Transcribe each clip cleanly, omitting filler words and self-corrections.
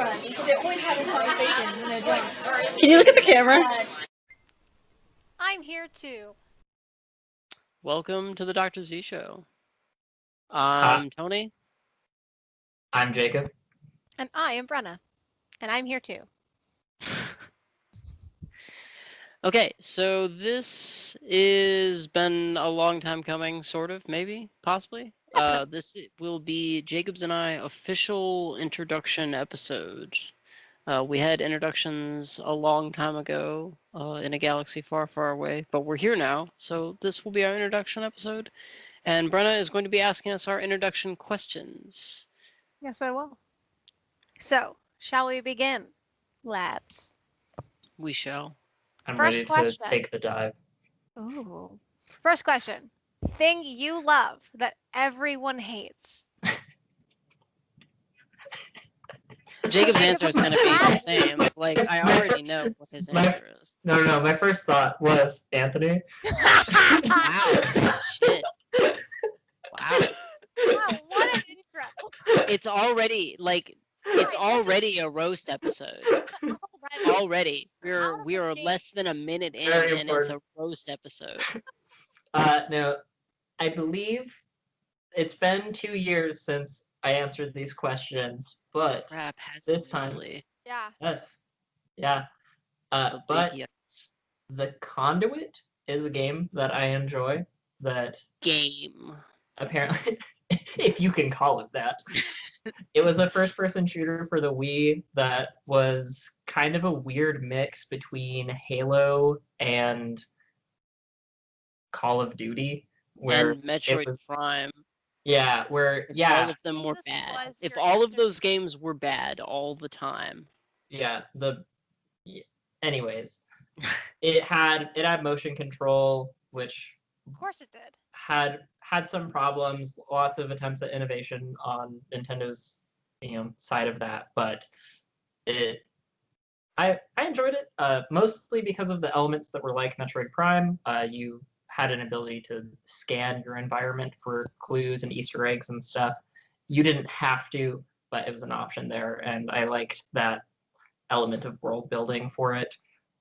So they're always having conversations when they're drunk. Can you look at the camera? I'm here too. Welcome to the Dr. Z Show. I'm Tony. I'm Jacob. And I am Brenna. And I'm here too. Okay, so this is been a long time coming, sort of, maybe, possibly. This will be Jacob's and I official introduction episode. We had introductions a long time ago in a galaxy far, far away, but we're here now, so this will be our introduction episode. And Brenna is going to be asking us our introduction questions. Yes, I will. So, shall we begin, lads? We shall. I'm First ready question. to take the dive. Ooh. First question. Thing you love that everyone hates. Jacob's answer is going to be the same. Like, I already know what his answer is. No. My first thought was Anthony. Wow. Shit. Wow. Wow, what an intro. It's already, it's already a roast episode. Already. We're less than a minute in, Very and it's a important. roast episode. No, I believe it's been 2 years since I answered these questions, but Crap, has this time- really. Yeah. yes, yeah. A big But yes. The Conduit is a game that I enjoy. That Game. apparently, if you can call it that. It was a first-person shooter for the Wii that was kind of a weird mix between Halo and Call of Duty, where And Metroid was- Prime. where If yeah, all of them were This bad. was If your all of answer. those games were bad all the time. anyways, it had motion control, which Of course it did. had some problems, lots of attempts at innovation on Nintendo's side of that, but I enjoyed it mostly because of the elements that were like Metroid Prime. You had an ability to scan your environment for clues and Easter eggs and stuff. You didn't have to, but it was an option there, and I liked that element of world building for it.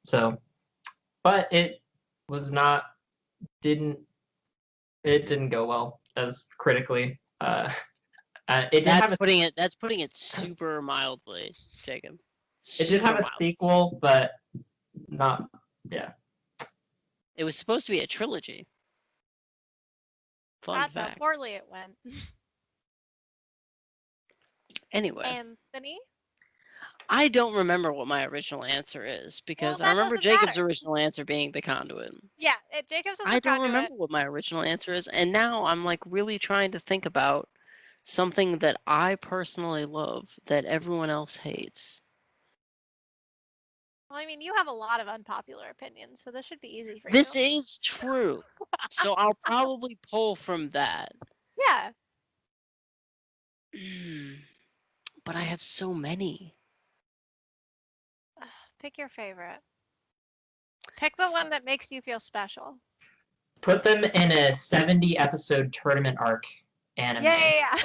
So, but it was not didn't go well as critically. It did have That's putting it super mildly, Jacob. it did have a Super mild. sequel, but not It was supposed to be a trilogy. Fun That's how fact. poorly it went. Anyway, Anthony? I don't remember what my original answer is because Well, I that remember doesn't Jacob's matter. original answer being the Conduit. Yeah, Jacob's was the I don't Conduit. remember what my original answer is, and now I'm like really trying to think about something that I personally love that everyone else hates. Well, I mean, you have a lot of unpopular opinions, so this should be easy for This you. is true, so I'll probably pull from that. Yeah. But I have so many. Pick your favorite. Pick the one that makes you feel special. put them in a 70-episode tournament arc anime Yeah.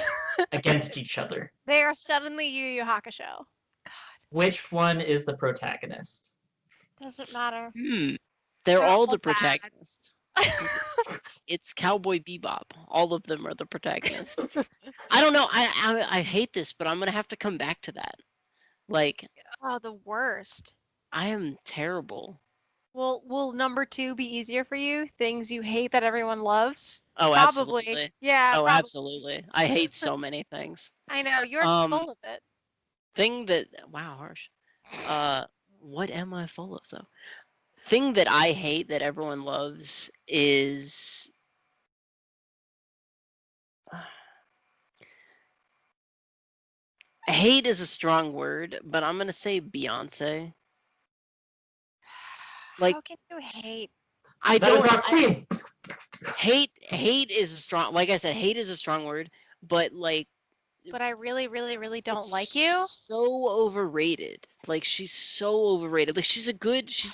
against each other. They are suddenly Yu Yu Hakusho. Which one is the protagonist? Doesn't matter. They're They're all all the bad. protagonists. It's Cowboy Bebop. All of them are the protagonists. I don't know. I hate this, but I'm gonna have to come back to that. Like, Oh, the worst. I am terrible. Will number 2 be easier for you? Things you hate that everyone loves? Oh, Probably. absolutely. Yeah. Oh, probably. absolutely. I hate so many things. I know. You're full of it. Thing that wow, harsh. What am I full of though? Thing that I hate that everyone loves is hate is a strong word, but I'm gonna say Beyonce. Like, How can you hate? I That is don't our queen. hate is a strong, like I said, hate is a strong word, but like But I really, really, really don't it's like you. so overrated. Like, she's so overrated. Like, she's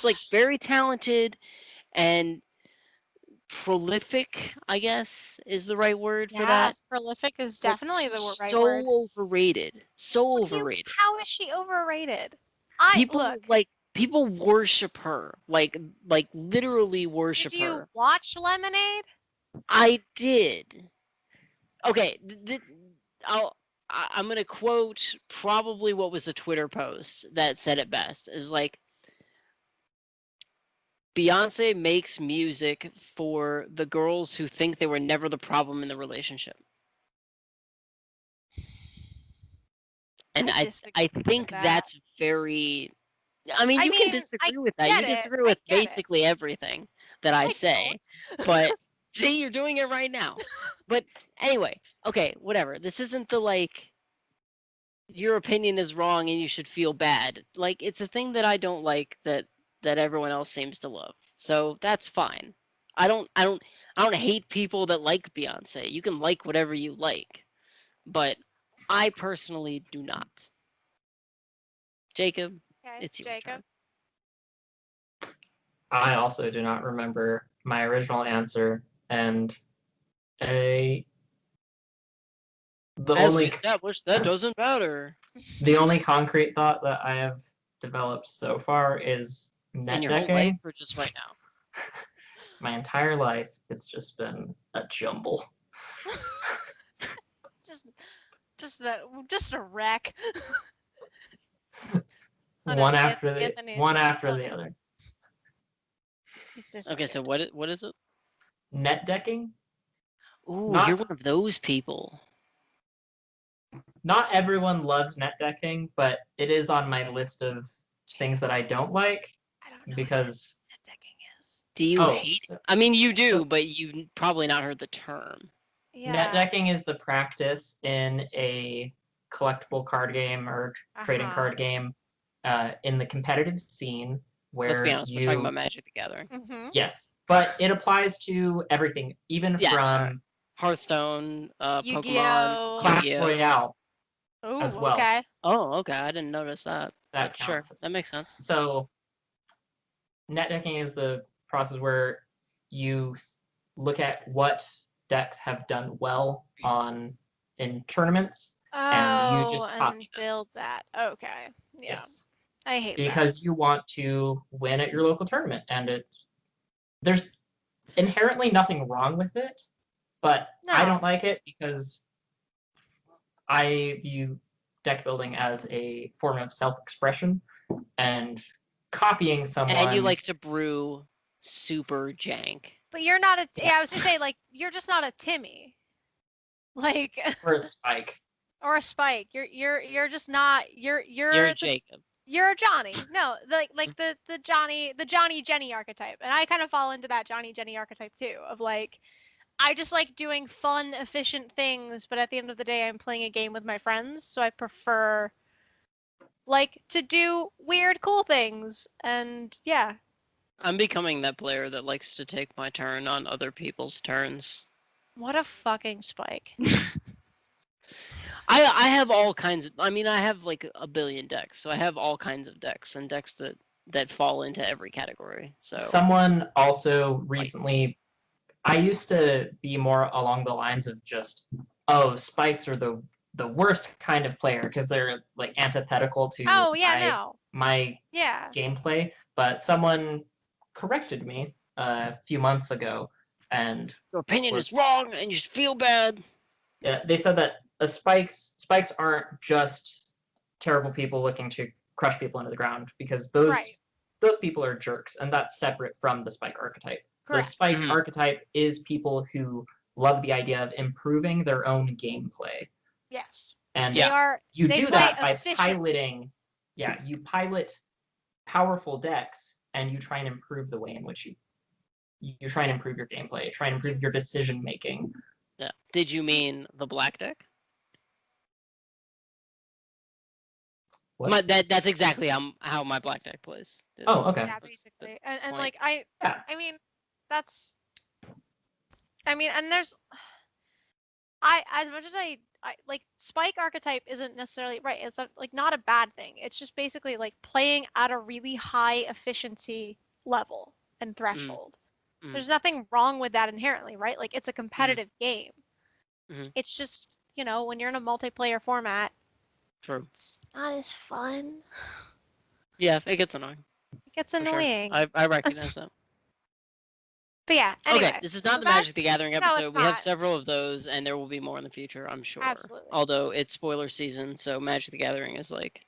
like very talented and prolific, I guess, is the right word for Yeah, that. prolific is but definitely the right so word. overrated. So What do you- overrated. how is she overrated? People worship her. Like literally worship Did you her. watch Lemonade? I did. Okay, I'm gonna quote probably what was a Twitter post that said it best. Is like, Beyonce makes music for the girls who think they were never the problem in the relationship. And I I disagree with think that. that's very. I mean, I you can mean, I disagree with that. get You it. disagree I with get it. basically everything that I say. But see, you're doing it right now. But anyway, okay, whatever. This isn't the like your opinion is wrong and you should feel bad. Like, it's a thing that I don't like that everyone else seems to love. So that's fine. I don't hate people that like Beyonce. You can like whatever you like. But I personally do not. Jacob, Okay, it's your Jacob. turn. I also do not remember my original answer, and the As we only established, that doesn't matter. the only concrete thought that I have developed so far is net In your whole decking. life or just right now? My entire life, it's just been a jumble. just a wreck. Oh, no, one after Anthony's one making after fun the of other. He's Okay, so disappointed. what is it? Net decking. Ooh, Not- you're one of those people. Not everyone loves net decking, but it is on my list of things that I don't like I don't know because what net decking is. Do you Oh, hate so- it? I mean, you do, so- but you've probably not heard the term. Yeah. net decking is the practice in a collectible card game or trading Uh-huh. card game in the competitive scene where Let's be honest, you we're talking about Magic the Gathering. Mm-hmm. yes, but it applies to everything, even Yeah, from Hearthstone, Pokemon, Yu-Gi-Oh. Clash Yu-Gi-Oh. Royale. Ooh, As well. okay. Oh, okay, I didn't notice that. That But sure, counts. that makes sense. So net decking is the process where you look at what decks have done well in tournaments. And you just copy them. build that. Okay. Yeah. Yes. I hate that. Because you want to win at your local tournament, and there's inherently nothing wrong with it, but I No. don't like it because I view deck building as a form of self-expression, and copying someone. And you like to brew super jank. But you're not a. Yeah, I was gonna say like you're just not a Timmy. Like or a Spike. or a Spike. You're just not. You're You're the- Jacob. You're a Johnny. No, like the Johnny Jenny archetype, and I kind of fall into that Johnny Jenny archetype too. Of like, I just like doing fun, efficient things, but at the end of the day, I'm playing a game with my friends, so I prefer like to do weird, cool things. And yeah, I'm becoming that player that likes to take my turn on other people's turns. what a fucking Spike. I have all kinds of. I mean, I have like a billion decks, so I have all kinds of decks and decks that fall into every category. So Someone also recently, I used to be more along the lines of just, oh, Spikes are the worst kind of player because they're like antithetical to Oh yeah, my yeah. gameplay. But someone corrected me a few months ago, and your opinion is wrong, and you should feel bad. they said that spikes aren't just terrible people looking to crush people into the ground, because those people are jerks, and that's separate from the Spike archetype. Correct. The Spike Mhm. archetype is people who love the idea of improving their own gameplay, Yes. and They are. you they do play that by efficient. piloting. Yeah, you pilot powerful decks, and you try and improve the way in which you try and improve your gameplay, try and improve your decision making. Yeah. Did you mean the black deck? What? That's exactly how my black deck plays. Oh, okay. Yeah, That's the basically. And point. like Yeah. I mean, that's. I mean, and there's. I as much as I like Spike archetype isn't necessarily right. It's like not a bad thing. It's just basically like playing at a really high efficiency level and threshold. Mhm. There's nothing wrong with that inherently, right? Like it's a competitive game. Mhm. It's just, when you're in a multiplayer format, True. it's not as fun. Yeah, it gets annoying. It gets For sure. annoying. I recognize that. But yeah, anyway. Okay, this is not so the Magic the that's- Gathering no, episode. it's We have not. several of those, and there will be more in the future, I'm sure. Absolutely. Although it's spoiler season, so Magic the Gathering is like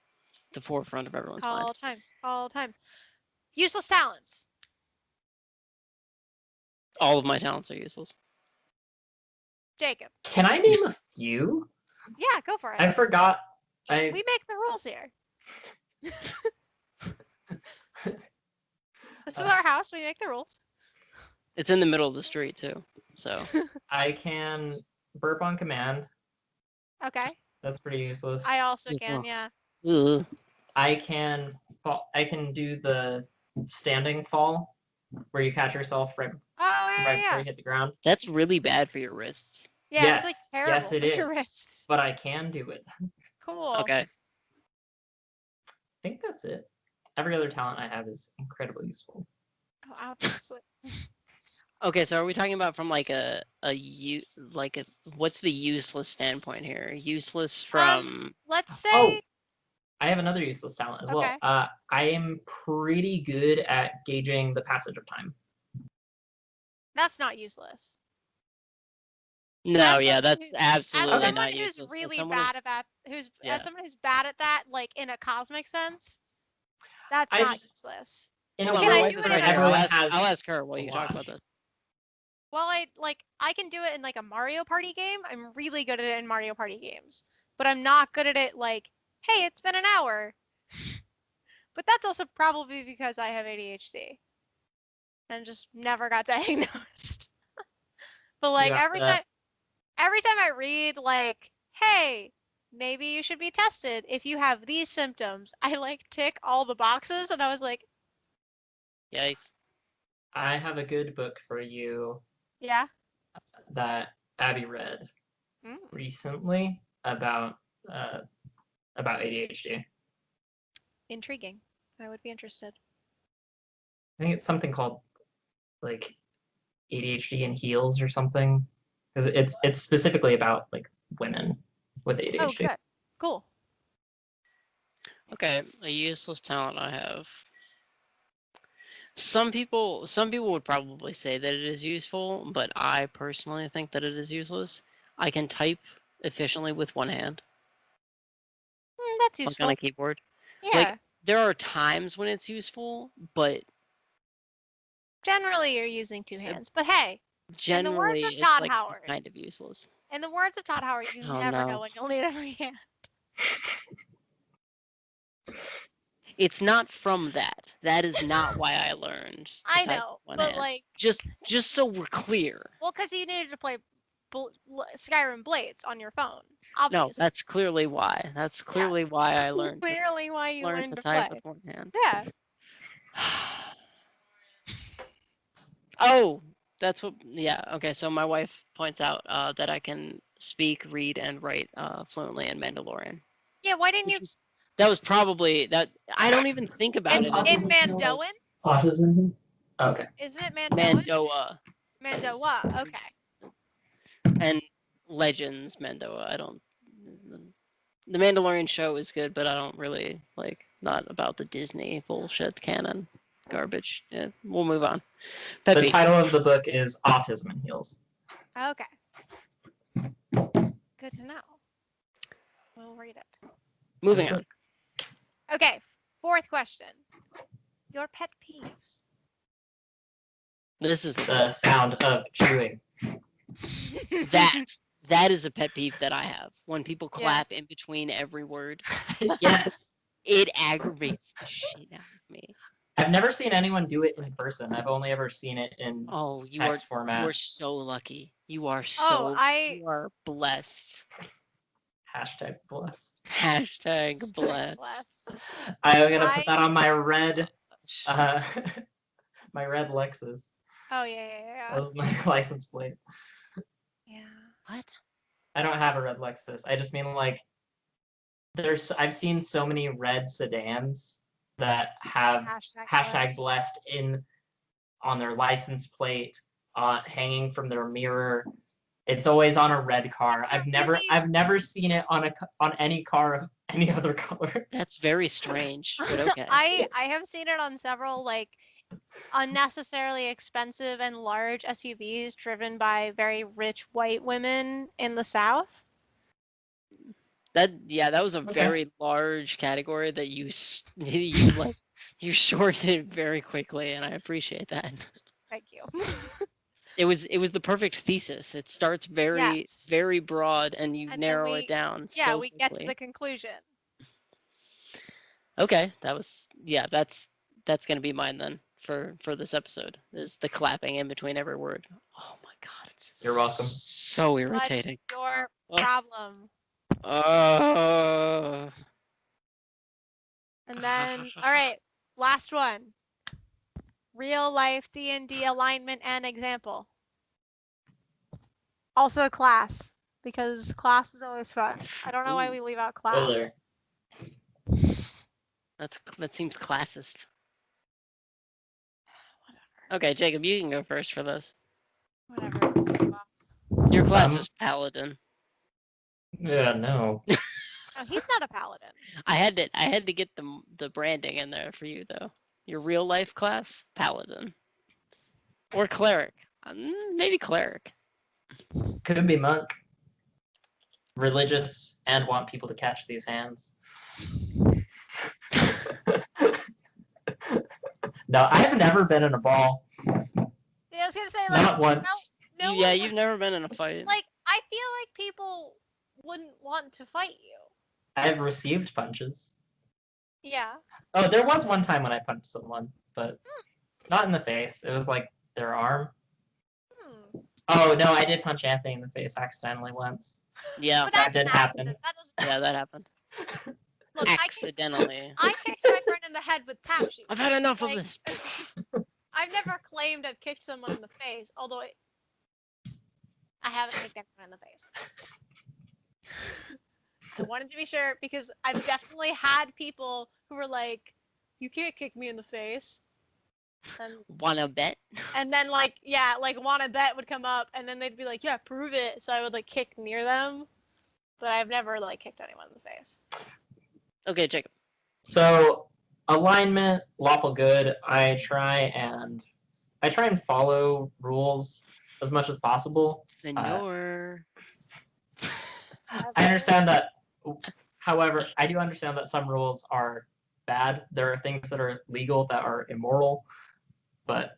the forefront of everyone's mind. All time. Useless talents. All of my talents are useless. Jacob. Can I name a few? Yeah, go for it. I forgot. We make the rules here. This is our house. We make the rules. It's in the middle of the street too, so. I can burp on command. Okay. That's pretty useless. I also Yeah. can, yeah. Ugh. I can fall. I can do the standing fall, where you catch yourself right Oh, before yeah. you hit the ground. That's really bad for your wrists. Yeah, it's like Yes, terrible yes, it for your is. wrists. But I can do it. I Cool. Okay. think that's it. Every other talent I have is incredibly useful. Oh, obviously. Okay, so are we talking about from like what's the useless standpoint here? Useless from Let's say. Oh, I have another useless talent as Okay. well. I am pretty good at gauging the passage of time. That's not useless. No, As yeah, someone that's who- absolutely As someone not who's useless. As really someone bad who's- at that, Yeah. as someone who's bad at that, like in a cosmic sense, that's I not just- useless. In Hold a on, Can my I world do wife is it where in right a here. everyone has I'll ask her while a you talk watch. about this. Well, I can do it in like a Mario Party game. I'm really good at it in Mario Party games, but I'm not good at it like, hey, it's been an hour. But that's also probably because I have ADHD and just never got diagnosed. But like got every that. time I read like, hey, maybe you should be tested if you have these symptoms, I like tick all the boxes, and I was like, Yikes. I have a good book for you yeah. that Abby read Mm. recently about ADHD. Intriguing. I would be interested. I think it's something called like ADHD in Heels or something, because it's specifically about like women with ADHD. Oh, good. Cool. Okay, a useless talent I have. Some people would probably say that it is useful, but I personally think that it is useless. I can type efficiently with one hand, That's like useful. on a keyboard. Yeah. There are times when it's useful, but Generally, you're using two hands. But hey, generally of it's Todd like Howard. kind of useless. in the words of Todd Howard, you Oh, never no. know when you'll need every hand. It's not from that. That is not why I learned. to I type know, with one but hand. like, just so we're clear. well, because you needed to play Skyrim Blades on your phone. No, Obviously. that's clearly why. That's clearly why I learned clearly why you learned learned to to type play. with one hand. Yeah. Oh, that's what. Yeah. Okay. So my wife points out that I can speak, read, and write fluently in Mandalorian. Yeah. Why didn't you? That was probably that. I don't even think about In, it. in Mandoan? Autism? Okay. Isn't it Mandoan? Mandoa Mandoa. Okay. and Legends Mandoa. I don't. The Mandalorian show is good, but I don't really not about the Disney bullshit canon garbage. Yeah, we'll move on. The Peppy. title of the book is Autism in Heels. Okay. Good to know. We'll read it. Moving on. Okay. Fourth question. Your pet peeves. This is The sound of chewing. that is a pet peeve that I have. When people Yeah. clap in between every word, Yes. it aggravates the shit out of me. I've never seen anyone do it in person. I've only ever seen it in Oh, you text are format. so lucky. You are so I- you are blessed. Hashtag blessed. Hashtag blessed. Blessed. I'm gonna put that on my red my red Lexus. Oh yeah. That was my license plate. Yeah. What? I don't have a red Lexus. I just mean like I've seen so many red sedans that have hashtag blessed in on their license plate, hanging from their mirror. It's always on a red car. That's I've never seen it on any car of any other color. That's very strange, but okay. I have seen it on several like unnecessarily expensive and large SUVs driven by very rich white women in the South. That was a Okay. very large category that you shorted very quickly, and I appreciate that. Thank you. It was the perfect thesis. It starts very Yes. very broad, and you And then narrow we- it down. Yeah, so we get to quickly. the conclusion. Okay, that's gonna be mine then for this episode. Is the clapping in between every word. Oh my god, it's You're welcome. so irritating. What's your Oh. problem? And then, all right, last one. Real life D&D alignment and example. Also class, because class is always fun. I don't know why Ooh. we leave out Oh, class. there. That seems classist. Okay, Jacob, you can go first for this. Whatever. Your class Some- is paladin. Yeah, no. No, he's not a paladin. I had to get the branding in there for you though. Your real life class, paladin, or cleric. Maybe cleric. Could be monk. Religious and want people to catch these hands. No, I've never been in a ball. Yeah, I was gonna say like Not once. no Yeah, one you've would- never been in a fight. like I feel like people wouldn't want to fight you. I've received punches. Yeah. Oh, there was one time when I punched someone, but not in the face. It was like their arm. Hmm. Oh no, I did punch Anthony in the face accidentally once. Yeah, But that that's did an happen. accident. That doesn't yeah, that happened. look. Accidentally. I kicked my friend in the head with tap shoes. I've had enough of Like- this. I've never claimed I've kicked someone in the face, although I haven't kicked anyone in the face. I wanted to be sure because I've definitely had people who were like, "You can't kick me in the face," Wanna bet? and then like yeah, like wanna bet would come up, and then they'd be like, "Yeah, prove it." So I would like kick near them, but I've never like kicked anyone in the face. Okay, Jacob. So alignment, lawful good. I try and follow rules as much as possible. Senor. I understand that. However, I do understand that some rules are bad. There are things that are legal that are immoral, but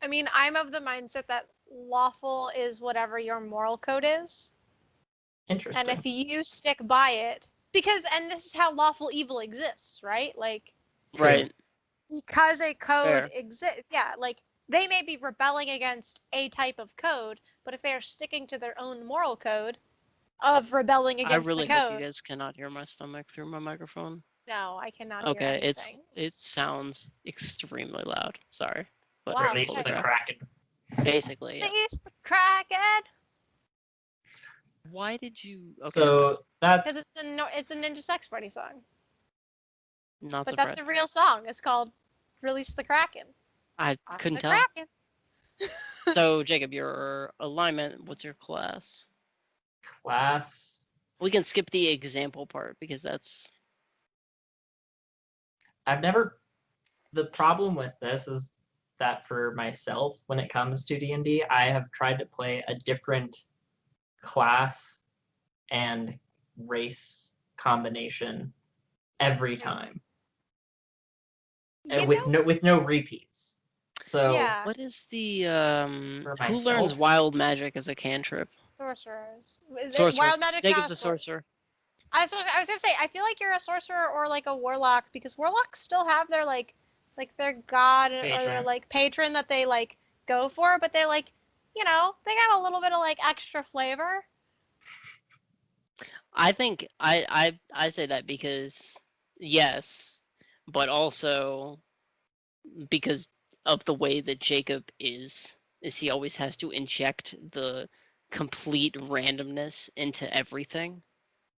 I mean, I'm of the mindset that lawful is whatever your moral code is. interesting. And if you stick by it, and this is how lawful evil exists, right? Like, Right. because a code Fair. exists, yeah, like they may be rebelling against a type of code, but if they are sticking to their own moral code of rebelling I against really the hope code, you guys cannot hear my stomach through my microphone. no, I cannot Okay, hear anything. it sounds extremely loud. Sorry. But Wow, Release okay. the Kraken. basically, yeah. Please, the Kraken, Why did you? Okay, So that's because it's a Ninja Sex Party song, not but surprised. that's a real song. It's called "Release the Kraken." I I'm couldn't the tell. Kraken. So Jacob, your alignment. What's your class? class. We can skip the example part because that's I've never. The problem with this is that for myself, when it comes to D&D, I have tried to play a different class and race combination every time, and You with know- no repeats. So yeah, what is the For who learns myself? wild magic as a cantrip? sorcerers. Sorcerers. Wild magic's not Jacob's a sor- sorcerer. I was gonna say, I feel like you're a sorcerer or like a warlock because warlocks still have their like their god or their Patron. like patron that they like go for, but they like, you know, they got a little bit of like extra flavor. I think I say that because yes, but also because of the way that Jacob is he always has to inject the complete randomness into everything.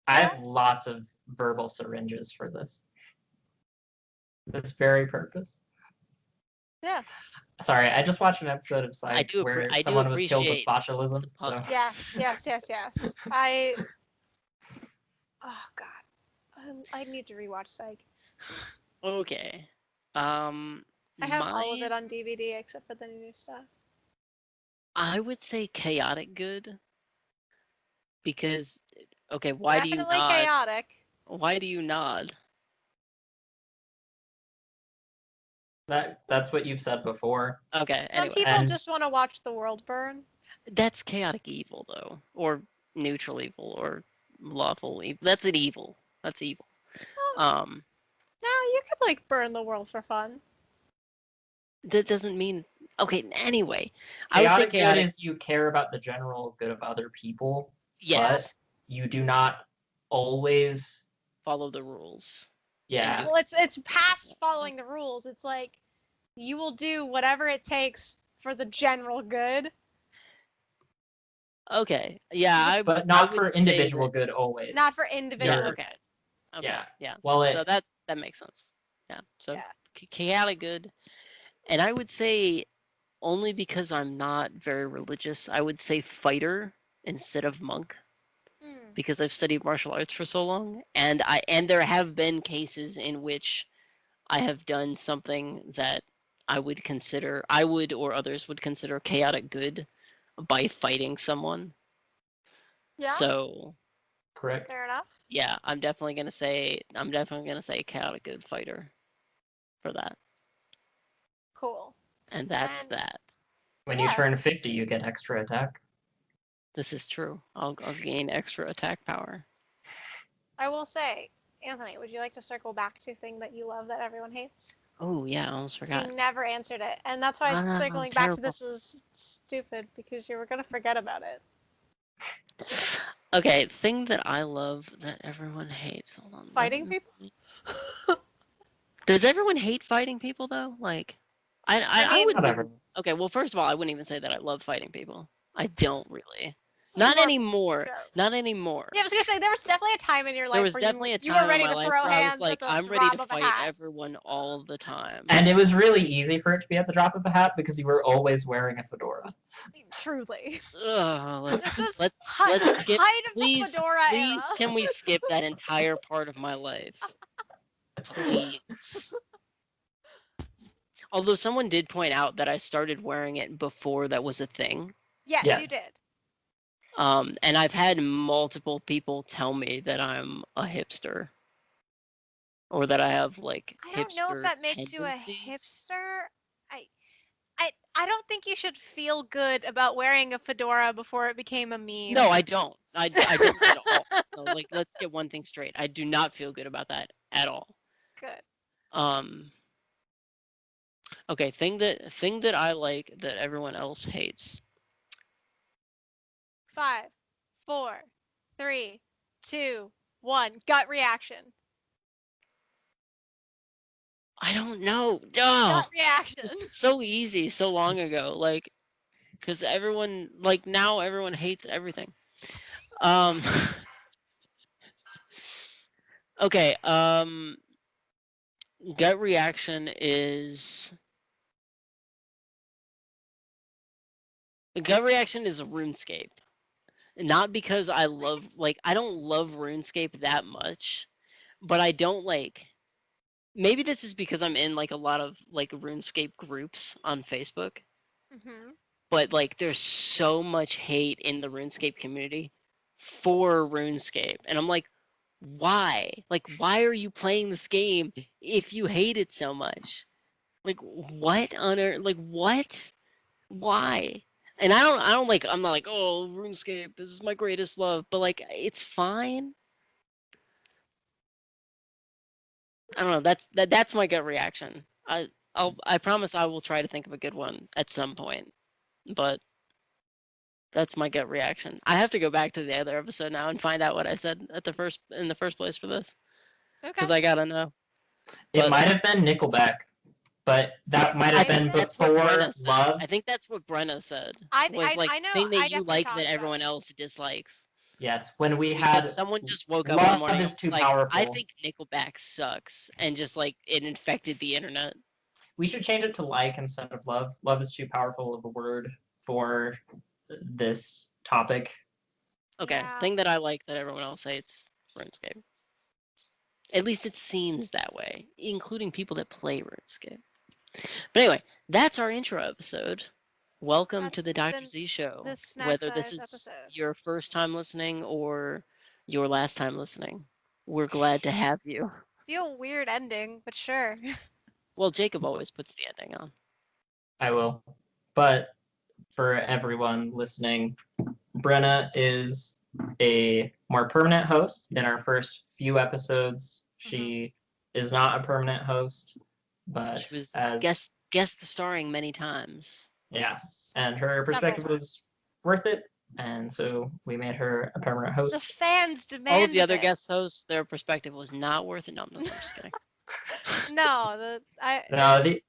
I have lots of verbal syringes for this very purpose. Yeah. Sorry, I just watched an episode of Psych where I do someone was killed with appreciate botulism. the So pun. Yes. Oh God. I need to rewatch Psych. Okay. I have all of My it on DVD except for the new stuff. I would say chaotic good because okay, why do you Definitely nod? chaotic. Why do you nod? that's what you've said before. Okay, Some anyway. people And- just want to watch the world burn. That's chaotic evil though, or neutral evil, or lawful evil. That's an evil. That's evil. No, you could like burn the world for fun. That doesn't mean okay. Anyway, I would say Chaotic good chaotic. is you care about the general good of other people, Yes, but you do not always. follow the rules. Yeah, Well, it's past following the rules. It's like you will do whatever it takes for the general good. Okay, yeah, but I not would for say individual that- good always. Not for Yeah, individual. okay. Okay. Yeah. Yeah. Well, So that makes sense. Yeah. So Yeah. chaotic good, and I would say only because I'm not very religious, I would say fighter instead of monk Hmm. because I've studied martial arts for so long, and there have been cases in which I have done something that I would or others would consider chaotic good by fighting someone. Yeah. So correct. Fair enough. yeah, I'm definitely gonna say chaotic good fighter for that, Cool. and that's And- that. When Yeah. you turn 50, you get extra attack. This is true. I'll gain extra attack power. I will say, Anthony, would you like to circle back to thing that you love that everyone hates? Oh yeah, I almost 'Cause forgot. you never answered it, and that's why Ah, circling back to terrible. this was stupid because you were gonna forget about it. Okay, thing that I love that everyone hates. Hold on. let Fighting me- people? Does everyone hate fighting people though? Like, I mean- wouldn't. Whatever. Okay, well, first of all, I wouldn't even say that I love fighting people. I don't really. Not You are- anymore. no. Not anymore. Yeah, I was gonna say there was definitely a time in your life There was where definitely you, a you time were ready in my to life throw where I hands was like, at the I'm ready drop to of a fight hat. everyone all the time. And it was really easy for it to be at the drop of a hat because you were always wearing a fedora. Truly. Ugh, This was let's skip. height of Please, the fedora please, era. can we skip that entire part of my life? Please. Although someone did point out that I started wearing it before that was a thing. Yes, Yes. you did. And I've had multiple people tell me that I'm a hipster. Or that I have like I don't know if hipster that makes you a tendencies. hipster. I don't think you should feel good about wearing a fedora before it became a meme. No, I don't. I don't at all. So, like, let's get one thing straight. I do not feel good about that at all. Good. Okay, thing that I like that everyone else hates. 5, 4, 3, 2, 1. Gut reaction. I don't know. Oh, Gut reaction. it's so easy, so long ago. Like, because everyone, like, now everyone hates everything. Okay. Gut reaction is. Gut reaction is RuneScape. Not because I love, like, I don't love RuneScape that much, but I don't like. Maybe this is because I'm in like a lot of like RuneScape groups on Facebook, hmm but like there's so much hate in the RuneScape community for RuneScape, and I'm like, why? Like, why are you playing this game if you hate it so much? Like, what on earth? Like, what? Why? And I don't like. I'm not like, oh, RuneScape, this is my greatest love, but like, it's fine. I don't know. That's my gut reaction. I promise I will try to think of a good one at some point, but that's my gut reaction. I have to go back to the other episode now and find out what I said in the first place for this, because Okay. I gotta know. It But- might have been Nickelback, but that might have been That's what before Brenna said. Love. I think that's what Brenna said. I Was like know. thing I that you definitely like talked that about everyone it. else dislikes. Yes, when we had Because someone just woke up in the Love morning is and too was like, I powerful. think Nickelback sucks, and just like it infected the internet. We should change it to like instead of love. Love is too powerful of a word for this topic. Okay, Yeah. thing that I like that everyone else hates, RuneScape. At least it seems that way, including people that play RuneScape. But anyway, that's our intro episode. Welcome to the That's Dr. the- Z Show. the snack Whether this size is episode. your first time listening or your last time listening, we're glad to have you. Be a weird ending, but sure. Well, Jacob always puts the ending on. I will. But for everyone listening, Brenna is a more permanent host. In our first few episodes, she is not a permanent host, but She was as guest starring many times. yeah, and her Several perspective times. was worth it, and so we made her a permanent The host. fans demanded All of the other it. guest hosts, their perspective was not worth it. No, I'm just kidding. No, No, the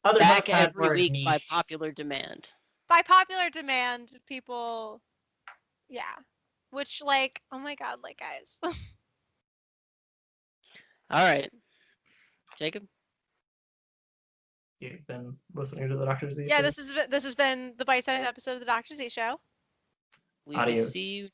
other Back hosts had every more week by niche. popular demand. by popular demand, people, yeah. Which, like, oh my god, like, guys. All right, Jacob. You've been listening to the Dr. Z Yeah, show? this has been the bite-sized episode of the Dr. Z Show. We will Adios. see you